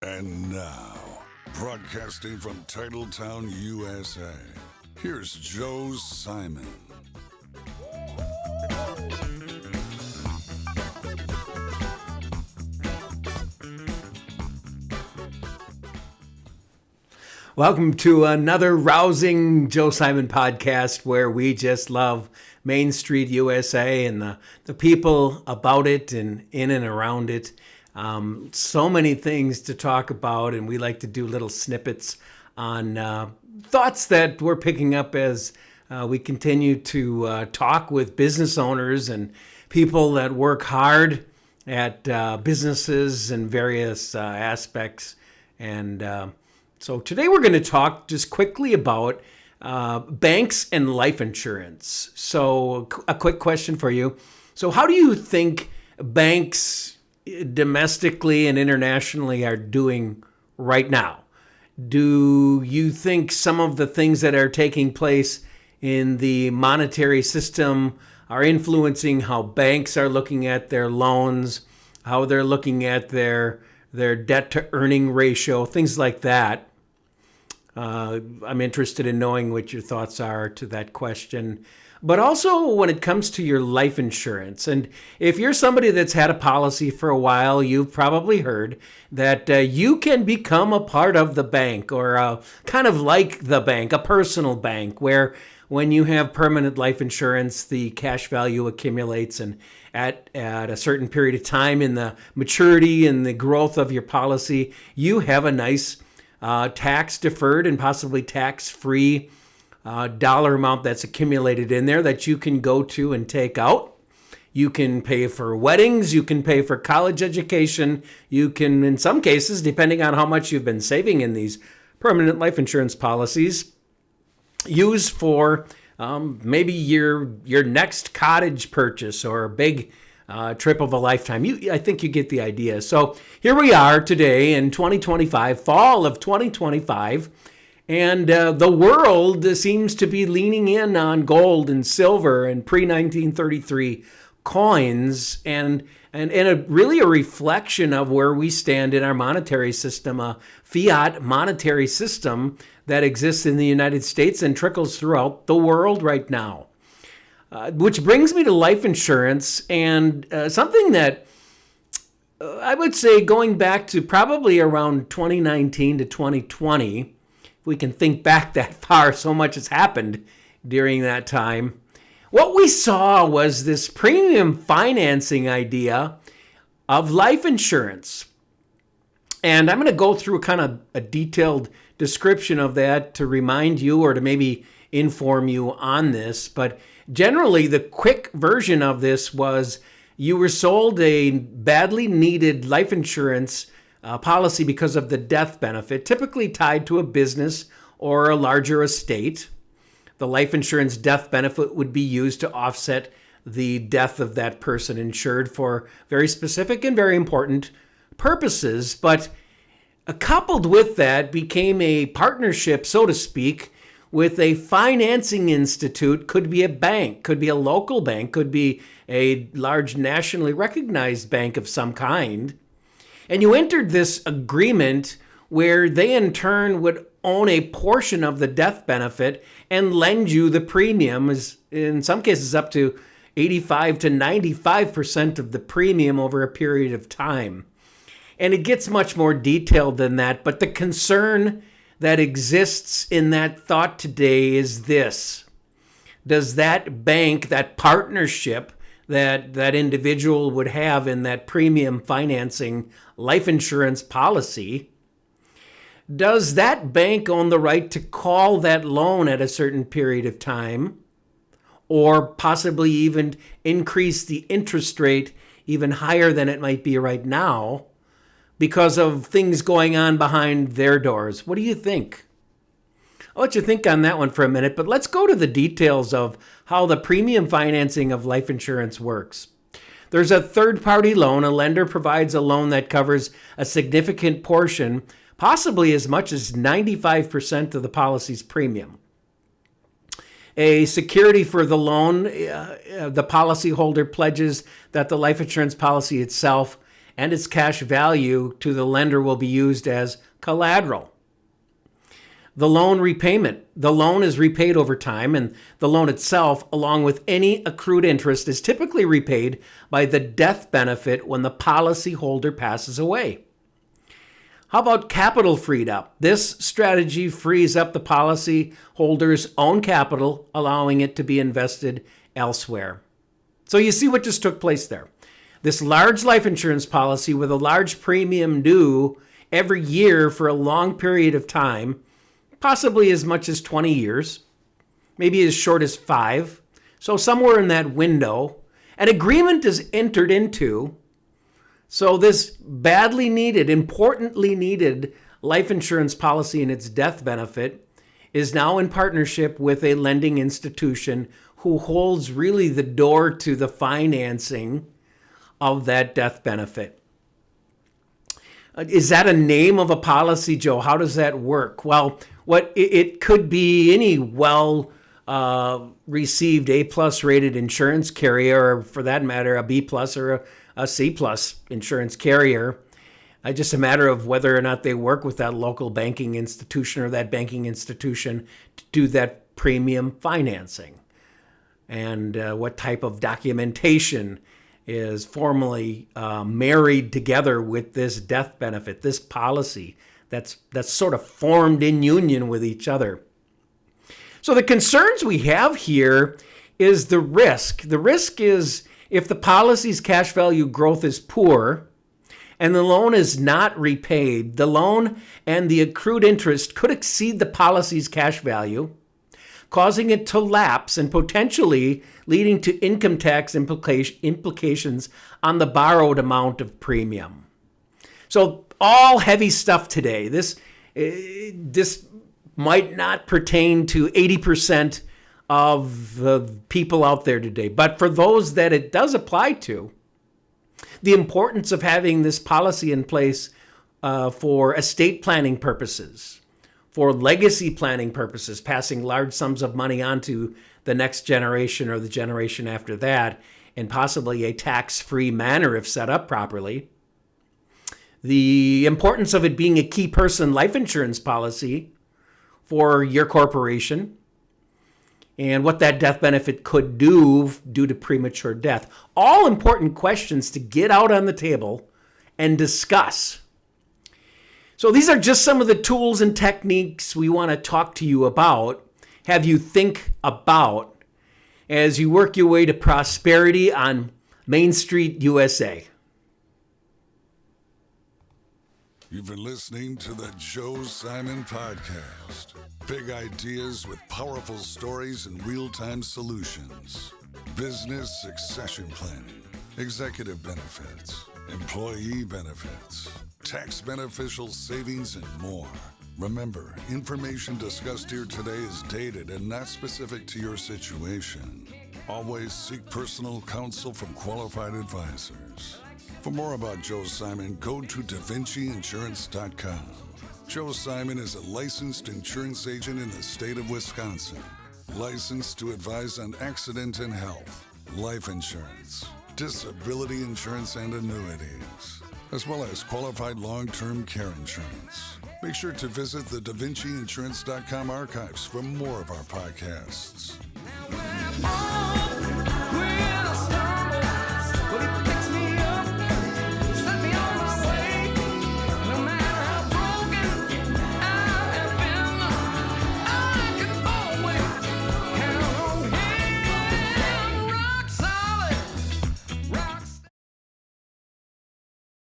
And now, broadcasting from Titletown, USA, here's Joe Simon. Welcome to another rousing Joe Simon podcast where we just love Main Street, USA and the people about it and in and around it. So many things to talk about, and we like to do little snippets on thoughts that we're picking up as we continue to talk with business owners and people that work hard at businesses and various aspects. And so today we're going to talk just quickly about banks and life insurance. So a quick question for you. So how do you think banks domestically and internationally are doing right now? Do you think some of the things that are taking place in the monetary system are influencing how banks are looking at their loans, how they're looking at their debt to earning ratio, things like that? I'm interested in knowing what your thoughts are to that question. But also when it comes to your life insurance. And if you're somebody that's had a policy for a while, you've probably heard that you can become a part of the bank or kind of like the bank, a personal bank, where when you have permanent life insurance, the cash value accumulates, and at a certain period of time in the maturity and the growth of your policy, you have a nice tax deferred and possibly tax free dollar amount that's accumulated in there that you can go to and take out. You can pay for weddings, you can pay for college education, you can, in some cases, depending on how much you've been saving in these permanent life insurance policies, use for maybe your next cottage purchase or a big trip of a lifetime. I think you get the idea. So here we are today in 2025, fall of 2025, and the world seems to be leaning in on gold and silver and pre-1933 coins and really a reflection of where we stand in our monetary system, a fiat monetary system that exists in the United States and trickles throughout the world right now. Which brings me to life insurance and something that I would say going back to probably around 2019 to 2020, if we can think back that far, so much has happened during that time. What we saw was this premium financing idea of life insurance. And I'm going to go through kind of a detailed description of that to remind you or to maybe inform you on this. But generally, the quick version of this was you were sold a badly needed life insurance policy because of the death benefit, typically tied to a business or a larger estate. The life insurance death benefit would be used to offset the death of that person insured for very specific and very important purposes. But coupled with that became a partnership, so to speak, with a financing institute. Could be a bank, could be a local bank, could be a large nationally recognized bank of some kind. And you entered this agreement where they in turn would own a portion of the death benefit and lend you the premium, in some cases up to 85 to 95% of the premium over a period of time. And it gets much more detailed than that, but the concern that exists in that thought today is this: does that bank, that partnership that individual would have in that premium financing life insurance policy, does that bank own the right to call that loan at a certain period of time, or possibly even increase the interest rate even higher than it might be right now because of things going on behind their doors? What do you think? I'll let you think on that one for a minute, but let's go to the details of how the premium financing of life insurance works. There's a third-party loan. A lender provides a loan that covers a significant portion, possibly as much as 95% of the policy's premium. A security for the loan, the policyholder pledges that the life insurance policy itself and its cash value to the lender will be used as collateral. The loan repayment. The loan is repaid over time, and the loan itself, along with any accrued interest, is typically repaid by the death benefit when the policyholder passes away. How about capital freed up? This strategy frees up the policyholder's own capital, allowing it to be invested elsewhere. So you see what just took place there. This large life insurance policy with a large premium due every year for a long period of time, possibly as much as 20 years, maybe as short as 5. So somewhere in that window, an agreement is entered into. So this badly needed, importantly needed life insurance policy and its death benefit is now in partnership with a lending institution who holds really the door to the financing of that death benefit. Is that a name of a policy, Joe? How does that work? Well, it could be any received A+ rated insurance carrier, or for that matter, a B+ or a C+ insurance carrier. Just a matter of whether or not they work with that local banking institution or that banking institution to do that premium financing, and what type of documentation is formally married together with this death benefit, this policy that's sort of formed in union with each other. So the concerns we have here is the risk. The risk is if the policy's cash value growth is poor and the loan is not repaid, the loan and the accrued interest could exceed the policy's cash value, causing it to lapse and potentially leading to income tax implications on the borrowed amount of premium. So all heavy stuff today. This might not pertain to 80% of the people out there today, but for those that it does apply to, the importance of having this policy in place for estate planning purposes, for legacy planning purposes, passing large sums of money on to the next generation or the generation after that, in possibly a tax-free manner if set up properly. The importance of it being a key person life insurance policy for your corporation, and what that death benefit could do due to premature death. All important questions to get out on the table and discuss. So these are just some of the tools and techniques we want to talk to you about, have you think about as you work your way to prosperity on Main Street, USA. You've been listening to the Joe Simon Podcast. Big ideas with powerful stories and real-time solutions. Business succession planning, executive benefits, employee benefits, tax beneficial savings, and more. Remember, information discussed here today is dated and not specific to your situation. Always seek personal counsel from qualified advisors. For more about Joe Simon, go to DaVinciInsurance.com. Joe Simon is a licensed insurance agent in the state of Wisconsin. Licensed to advise on accident and health, life insurance, disability insurance, and annuities, as well as qualified long-term care insurance. Make sure to visit the DaVinciInsurance.com archives for more of our podcasts.